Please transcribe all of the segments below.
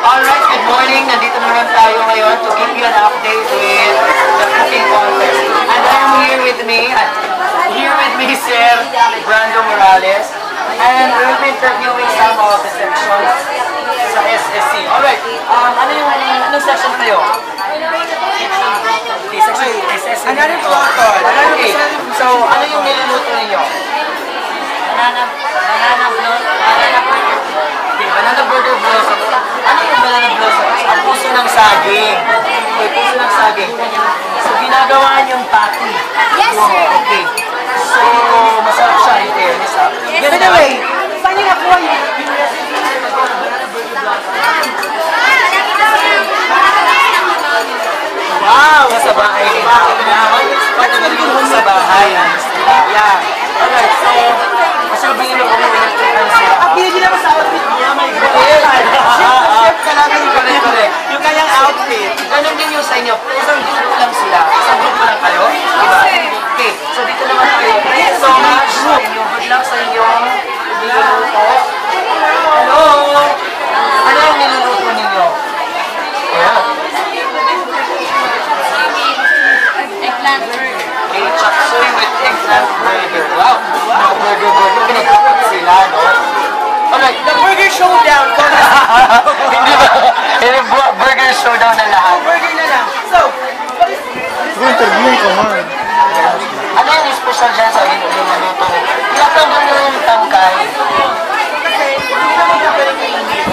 Alright, good morning. Nandito naman tayo ngayon to give you an update with the cooking contest. And I'm here with me Sir Brando Morales. And we'll be interviewing some of the sections sa SSC. Alright, anong section kayo? Okay, section SSC. Another photo. Okay, so ano yung niluluto ninyo? Banana burger. Okay, banana burger blossoms. Ano yung banana blossoms? Ang puso ng saging. Okay, puso ng saging. So, ginagawa niyong patty. Yes, sir. Okay. So, masarap siya in fairness, ha? Yes, By the way, saan yung nakuha niyo? Wow! Sa bahay. Sa bahay. Yeah. Alright, so, masabihin mo kung electrical sila. Hindi naman sa outfit niya, my God. Chef ka namin yung correct. Yung kanyang outfit. Ganun din yung sa inyo. Isang grupo lang sila. Isang grupo lang kayo. Diba? Okay, so dito naman kayo. Thank you so much sa inyo. Good luck sa inyo. Niluluto. Hello! Ano yung niluluto ninyo? Yeah. Eggplant burger. Okay, chop suey with eggplant burger. Wow! No, burger. Pinagkakot sila, no? Alright. The burger showdown. Hindi ba? Burger showdown na lahat. Burger na lang. So, what is Interviewin ko man. Ano yung special dyan sa niluluto? Tinatanggal nyo yung tangkay.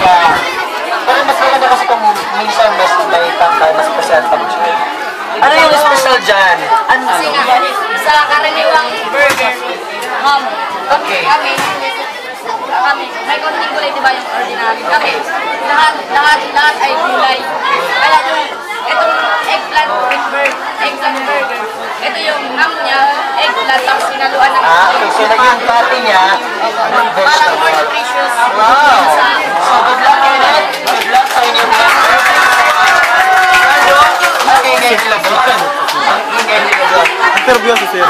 Yeah. Pero mas maganda kasi kung minsan mas may tangkay, mas presentable siya. Ano yung special dyan? Ano? Sa karaniwang burger, Okay. kami, may konting gulay, di ba yung ordinary? Kami, lahat ay gulay. Kaya itong eggplant burger, ito yung ham niya, eggplant, tapos sinaluan ng Okay. So yung patty niya, parang more vegetable. nutritious. Wow! So good luck in it. Good luck sa inyong lahat. Ano? Ang ingay nila doon. Ang ingay nila doon. Interview si Sir.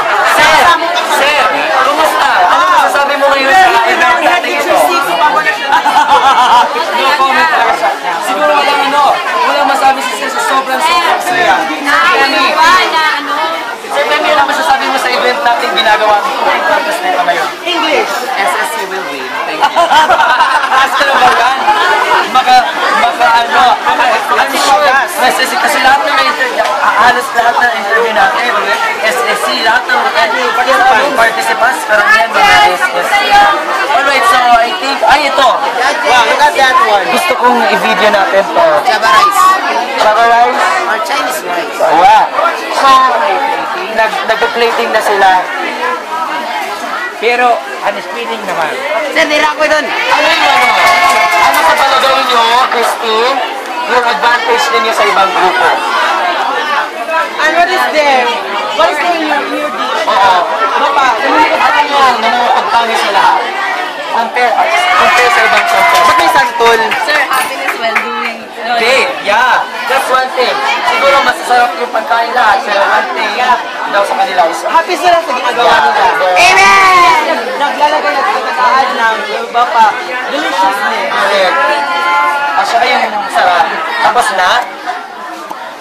Sir, kumusta? Ano masasabi mo ngayon sa event natin ito? No comment talaga siya. Siguro walang masabi si Sir sa sobrang saya. Sir Femi, ano masasabi mo sa event natin ginagawa mo? Cooking contest na ito ngayon. English? SSC will win. Thank you. Ask ka na ba yan? I'm sure. SSC, kasi lahat ng interview, halos lahat ng interview natin, SSC, lahat ng participants, karamihan mga SSC. Alright, so I think, ito. Wow, look at that one. Gusto kong i-video natin to. Java rice. Java rice? Or Chinese rice. Wow. So, nag-plating na sila. Pero, unspinning naman. Sir, nira ko doon. Ano sa palagay nyo, Christine, yung advantage ninyo sa ibang grupo? And what is there? What is there in your dish? Oo. Bapa, Ano yan, namumukagtangis sa lahat? Compare sa ibang grupo. ba't may santol? Sir, happiness while doing. Okay, yeah. That's one thing. Siguro masasarap yung pagkain lahat, pero one thing daw sa kanila is Happy sila sa ginagawa nila. Amen! Naglalagay at pagkakaan ng bapa. Deliciousness. correct. Saka yung sarap. Tapos na?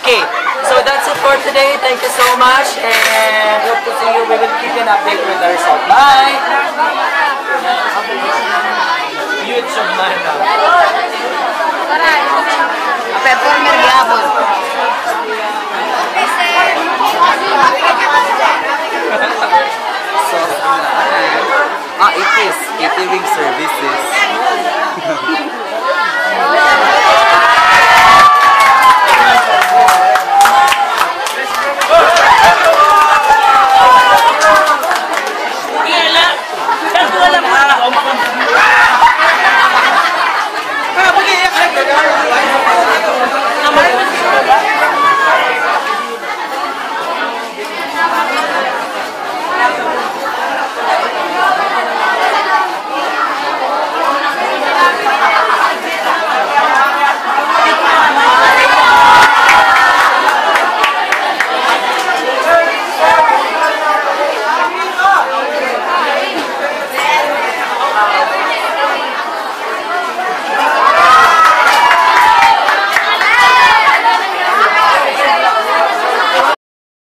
Okay. So that's it for today. Thank you so much. And hope to see you. We will keep you an update with the result. Bye! YouTube man na. Performer yapon. So, it is catering services.